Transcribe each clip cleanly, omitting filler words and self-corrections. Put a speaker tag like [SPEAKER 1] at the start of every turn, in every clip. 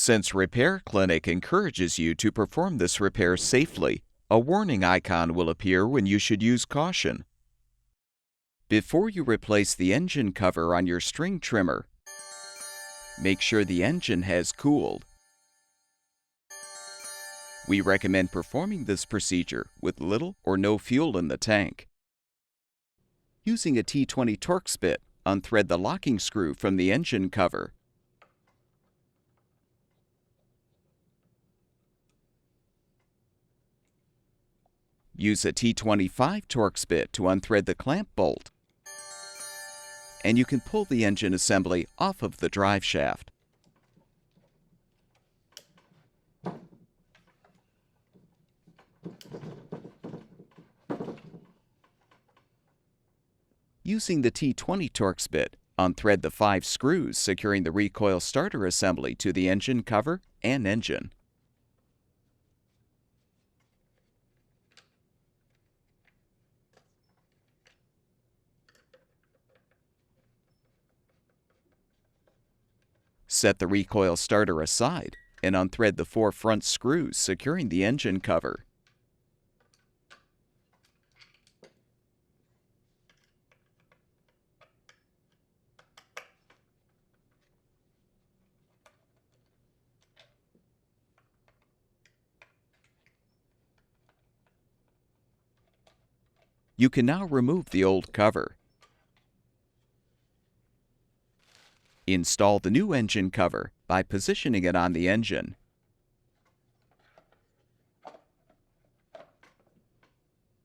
[SPEAKER 1] Since Repair Clinic encourages you to perform this repair safely, a warning icon will appear when you should use caution. Before you replace the engine cover on your string trimmer, make sure the engine has cooled. We recommend performing this procedure with little or no fuel in the tank. Using a T20 Torx bit, unthread the locking screw from the engine cover. Use a T25 Torx bit to unthread the clamp bolt, and you can pull the engine assembly off of the drive shaft. Using the T20 Torx bit, unthread the 5 screws securing the recoil starter assembly to the engine cover and engine. Set the recoil starter aside and unthread the 4 front screws securing the engine cover. You can now remove the old cover. Install the new engine cover by positioning it on the engine.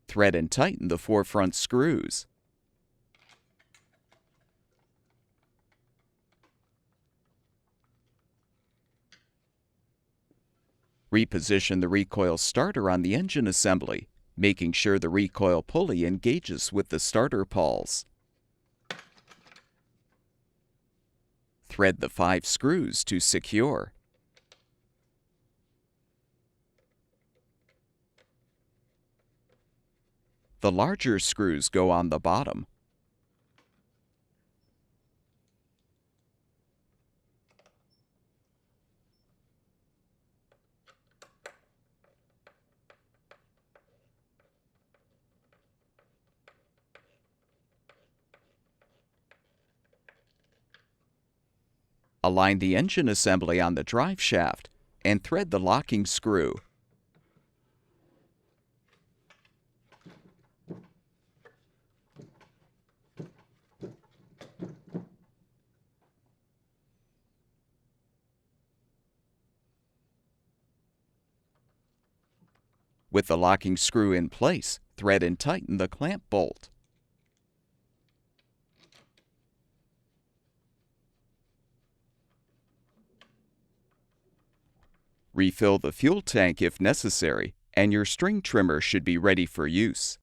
[SPEAKER 1] Thread and tighten the 4 front screws. Reposition the recoil starter on the engine assembly, making sure the recoil pulley engages with the starter pawls. Thread the 5 screws to secure. The larger screws go on the bottom. Align the engine assembly on the drive shaft and thread the locking screw. With the locking screw in place, thread and tighten the clamp bolt. Refill the fuel tank if necessary, and your string trimmer should be ready for use.